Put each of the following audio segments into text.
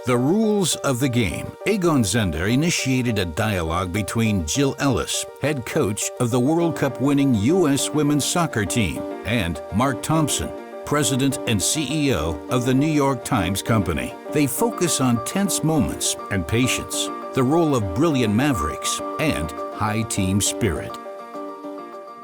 The rules of the game. Egon Zehnder initiated a dialogue between Jill Ellis, head coach of the World Cup winning U.S. women's soccer team, and Mark Thompson, president and CEO of the New York Times Company. They focus on tense moments and patience, the role of brilliant mavericks, and high team spirit.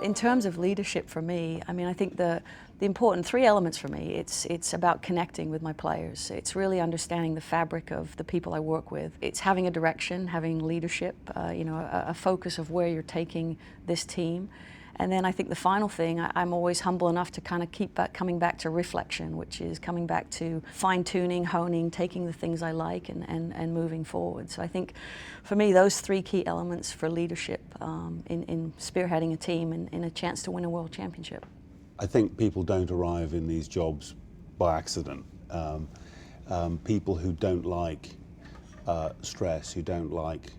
In terms of leadership for me, I think the important three elements for me, it's about connecting with my players. It's really understanding the fabric of the people I work with. It's having a direction, having leadership, a focus of where you're taking this team. And then I think the final thing, I'm always humble enough to kind of keep coming back to reflection, which is coming back to fine-tuning, honing, taking the things I like and moving forward. So I think for me, those three key elements for leadership in spearheading a team and a chance to win a world championship. I think people don't arrive in these jobs by accident. People who don't like stress, who don't like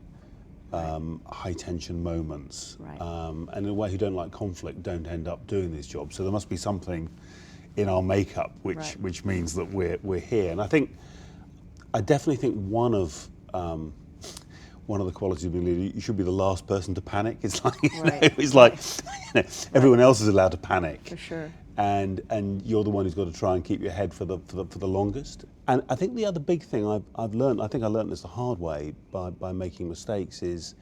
high tension moments, Right. And in a way who don't like conflict don't end up doing these jobs. So there must be something in our makeup which means that we're here. And I definitely think one of the qualities of being a leader, you should be the last person to panic. It's like, it's like everyone else is allowed to panic. For sure. And you're the one who's got to try and keep your head for the longest. And I think the other big thing I've learned, I think I learned this the hard way by making mistakes, is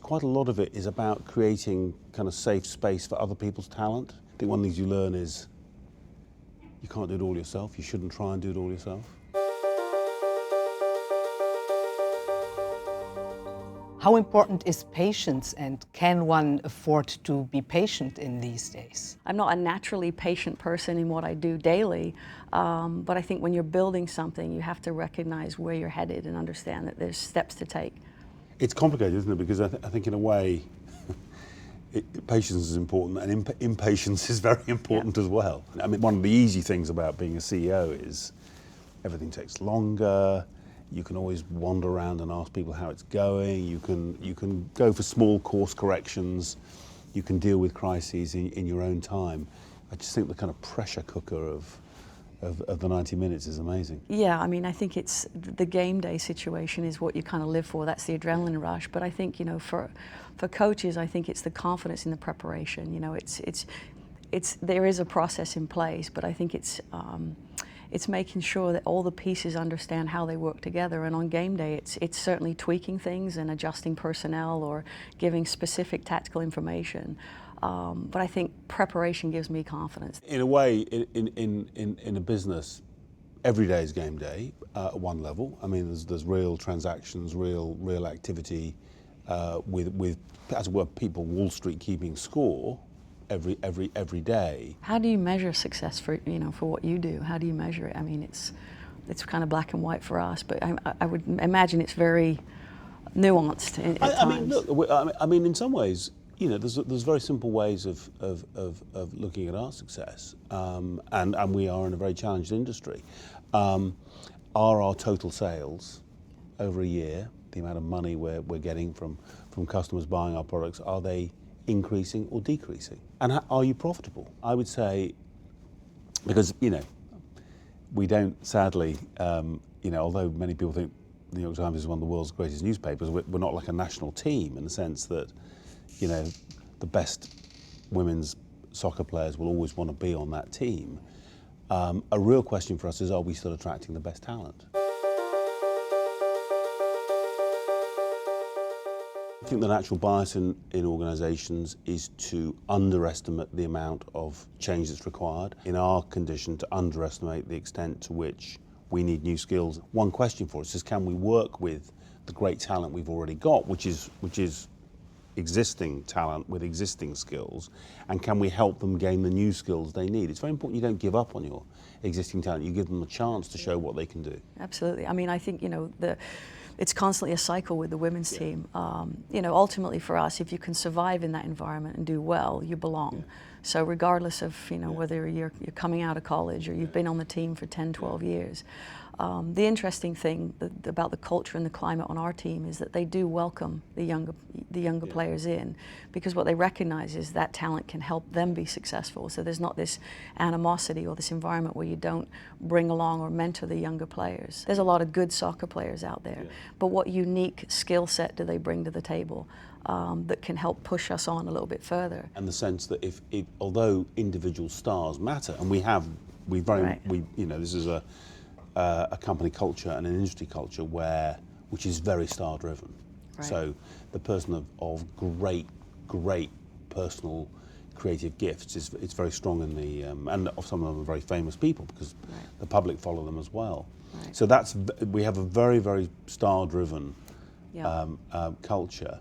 quite a lot of it is about creating kind of safe space for other people's talent. I think one of the things you learn is you can't do it all yourself. You shouldn't try and do it all yourself. How important is patience, and can one afford to be patient in these days? I'm not a naturally patient person in what I do daily, but I think when you're building something, you have to recognize where you're headed and understand that there's steps to take. It's complicated, isn't it? Because I think in a way, patience is important and impatience is very important as well. I mean, one of the easy things about being a CEO is everything takes longer. You can always wander around and ask people how it's going. You can go for small course corrections. You can deal with crises in your own time. I just think the kind of pressure cooker of the 90 minutes is amazing. Yeah, I think it's the game day situation is what you kind of live for. That's the adrenaline rush. But I think, for coaches, I think it's the confidence in the preparation. There is a process in place, but I think it's making sure that all the pieces understand how they work together. And on game day, it's certainly tweaking things and adjusting personnel or giving specific tactical information. But I think preparation gives me confidence. In a way, in a business, every day is game day at one level. I mean, there's real transactions, real activity with, as it were, people Wall Street keeping score every day. How do you measure success for what you do? How do you measure it? I mean, it's kind of black and white for us, but I would imagine it's very nuanced at times. I mean, look, in some ways, there's very simple ways of looking at our success, and we are in a very challenged industry. Are our total sales over a year, the amount of money we're getting from customers buying our products, are they increasing or decreasing? And are you profitable? I would say, because we don't, sadly, although many people think the New York Times is one of the world's greatest newspapers, we're not like a national team in the sense that the best women's soccer players will always want to be on that team. A real question for us is, are we still attracting the best talent? I think the natural bias in organisations is to underestimate the amount of change that's required. In our condition, to underestimate the extent to which we need new skills. One question for us is, can we work with the great talent we've already got, which is existing talent with existing skills, and can we help them gain the new skills they need? It's very important you don't give up on your existing talent. You give them a chance to show what they can do. Absolutely. I think it's constantly a cycle with the women's team. Ultimately for us, if you can survive in that environment and do well, you belong. So regardless of whether you're coming out of college or you've been on the team for 10, 12 years, The interesting thing about the culture and the climate on our team is that they do welcome the younger players in, because what they recognize is that talent can help them be successful. So there's not this animosity or this environment where you don't bring along or mentor the younger players. There's a lot of good soccer players out there, but what unique skill set do they bring to the table that can help push us on a little bit further? And the sense that if although individual stars matter, and this is a company culture and an industry culture which is very star driven. Right. So the person of great personal creative gifts it's very strong in the and some of them are very famous people because the public follow them as well. Right. So we have a very star driven culture.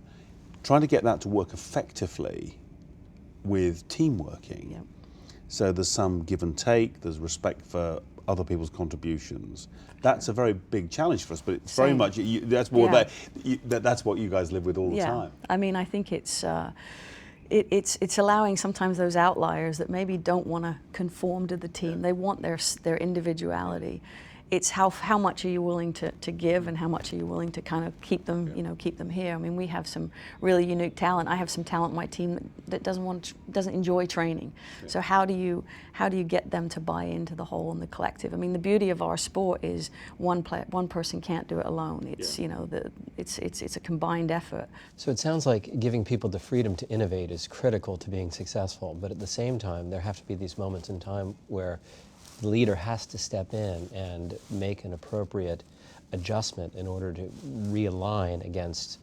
Trying to get that to work effectively with team working. Yep. So there's some give and take, there's respect for other people's contributions. That's a very big challenge for us, but it's very much, that's more that's what you guys live with all the time. I mean, I think it's allowing sometimes those outliers that maybe don't want to conform to the team. They want their individuality. It's how much are you willing to give, and how much are you willing to kind of keep them, keep them here. I mean, we have some really unique talent. I have some talent in my team that doesn't enjoy training. So how do you get them to buy into the whole and the collective? I mean, the beauty of our sport is one person can't do it alone. It's it's a combined effort. So it sounds like giving people the freedom to innovate is critical to being successful, but at the same time, there have to be these moments in time where the leader has to step in and make an appropriate adjustment in order to realign against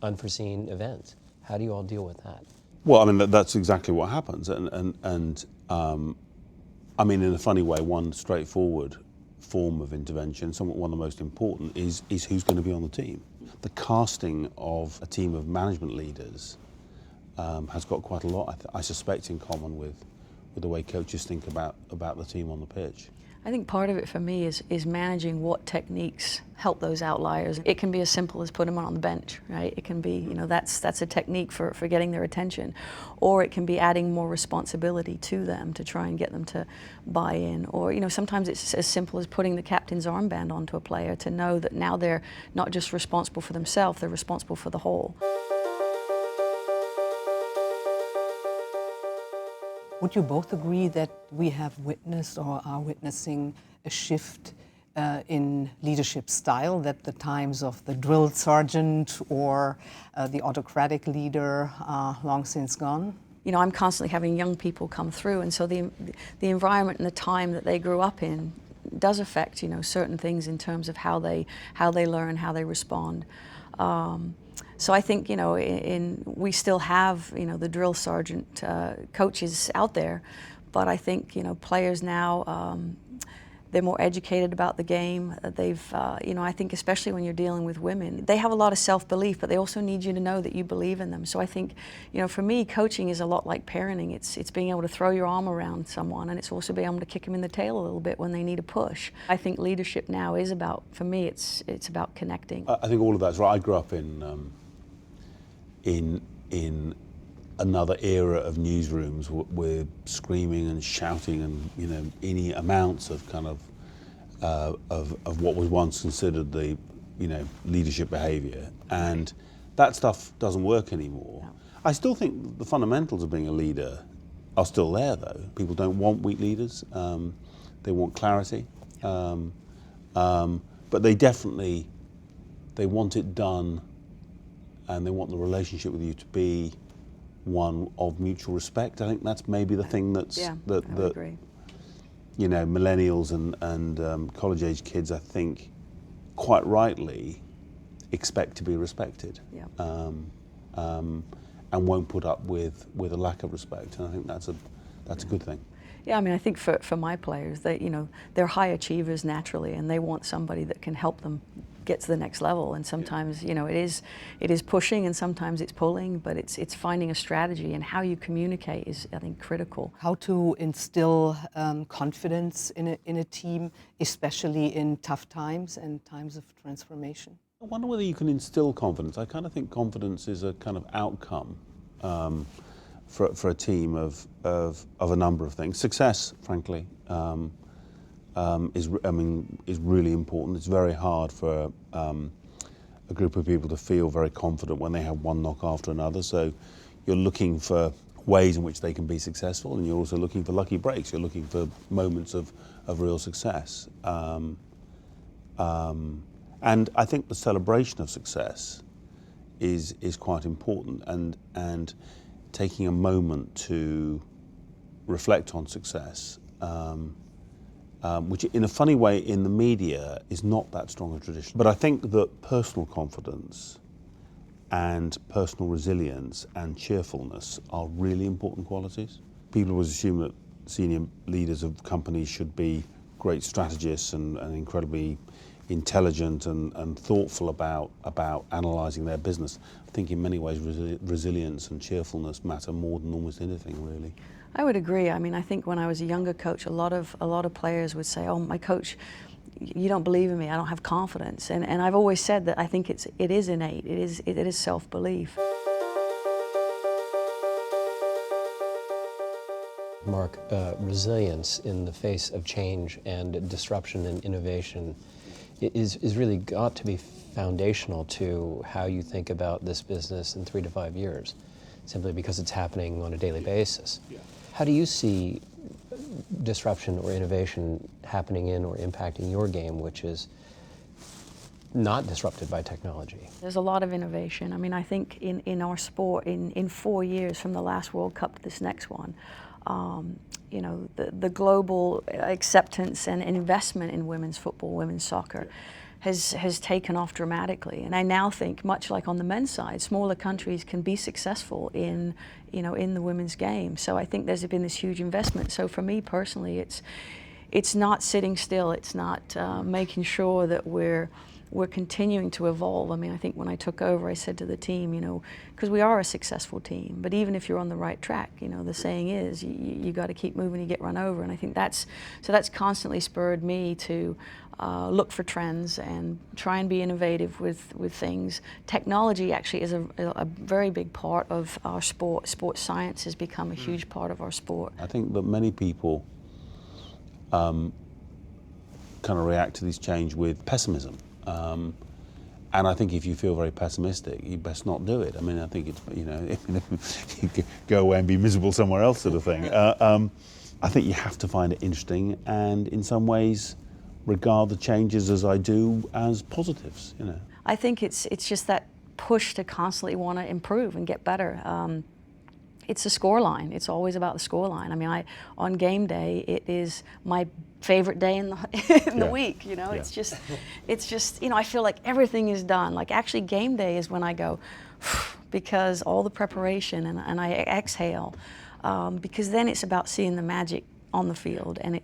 unforeseen events. How do you all deal with that? Well, I mean, that's exactly what happens. And I mean, in a funny way, one straightforward form of intervention, one of the most important, is who's going to be on the team. The casting of a team of management leaders has got quite a lot, I suspect, in common with the way coaches think about the team on the pitch. I think part of it for me is managing what techniques help those outliers. It can be as simple as putting them on the bench, right? It can be, that's a technique for getting their attention. Or it can be adding more responsibility to them to try and get them to buy in. Or, sometimes it's as simple as putting the captain's armband onto a player to know that now they're not just responsible for themselves, they're responsible for the whole. Would you both agree that we have witnessed or are witnessing a shift in leadership style, that the times of the drill sergeant or the autocratic leader are long since gone? I'm constantly having young people come through, and so the environment and the time that they grew up in does affect, certain things in terms of how they learn, how they respond. So I think, we still have, the drill sergeant coaches out there, but I think, players now, they're more educated about the game. They've, I think especially when you're dealing with women, they have a lot of self-belief, but they also need you to know that you believe in them. So I think, for me, coaching is a lot like parenting. It's being able to throw your arm around someone, and it's also being able to kick them in the tail a little bit when they need a push. I think leadership now is about, for me, it's about connecting. I think all of that's right. I grew up in another era of newsrooms with screaming and shouting and any amounts of kind of what was once considered the leadership behaviour, and that stuff doesn't work anymore. No. I still think the fundamentals of being a leader are still there, though. People don't want weak leaders. They want clarity, but they want it done. And they want the relationship with you to be one of mutual respect. I think that's maybe the thing that agree. Millennials and college-age kids, I think, quite rightly expect to be respected, and won't put up with a lack of respect. And I think that's a good thing. Yeah, I mean, I think for my players, they're high achievers naturally, and they want somebody that can help them get to the next level. And sometimes, it is pushing, and sometimes it's pulling, but it's finding a strategy, and how you communicate is, I think, critical. How to instill confidence in a team, especially in tough times and times of transformation? I wonder whether you can instill confidence. I kind of think confidence is a kind of outcome for a team of a number of things. Success, frankly, is really important. It's very hard for a group of people to feel very confident when they have one knock after another. So you're looking for ways in which they can be successful, and you're also looking for lucky breaks. You're looking for moments of real success. And I think the celebration of success is quite important, and taking a moment to reflect on success, which in a funny way in the media is not that strong a tradition. But I think that personal confidence and personal resilience and cheerfulness are really important qualities. People always assume that senior leaders of companies should be great strategists and incredibly intelligent and thoughtful about analysing their business. I think in many ways resilience and cheerfulness matter more than almost anything, really. I would agree. I mean, I think when I was a younger coach, a lot of players would say, "Oh, my coach, you don't believe in me. I don't have confidence." And I've always said that I think it is innate. It is self-belief. Mark, resilience in the face of change and disruption and innovation is really got to be foundational to how you think about this business in 3 to 5 years, simply because it's happening on a daily basis. Yeah. How do you see disruption or innovation happening in or impacting your game, which is not disrupted by technology? There's a lot of innovation. I mean, I think in our sport, in 4 years from the last World Cup to this next one, you know, the global acceptance and investment in women's football, women's soccer has taken off dramatically. And I now think, much like on the men's side, smaller countries can be successful in, you know, in the women's game. So I think there's been this huge investment. So for me personally, it's not sitting still. It's not making sure that we're continuing to evolve. I mean, I think when I took over, I said to the team, you know, because we are a successful team, but even if you're on the right track, you know, the saying is, you got to keep moving, you get run over. And I think that's constantly spurred me to look for trends and try and be innovative with things. Technology actually is a very big part of our sport. Sports science has become a huge part of our sport. I think that many people kind of react to this change with pessimism. And I think if you feel very pessimistic, you best not do it. I mean, I think it's, you know, you go away and be miserable somewhere else sort of thing. I think you have to find it interesting and in some ways regard the changes as I do as positives, you know. I think it's just that push to constantly want to improve and get better. It's a scoreline. It's always about the scoreline. I mean, on game day, it is my favorite day in the week. You know, it's just, you know, I feel like everything is done. Like actually, game day is when I go, because all the preparation and I exhale, because then it's about seeing the magic on the field, and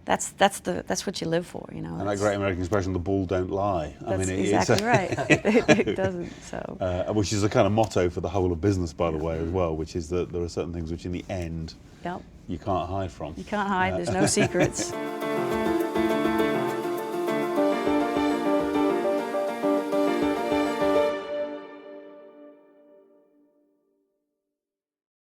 that's what you live for, you know. And that great American expression, "the ball don't lie." That's exactly right. It doesn't. So. Which is a kind of motto for the whole of business, by the way, as well. Which is that there are certain things which, in the end, you can't hide from. You can't hide. There's no secrets.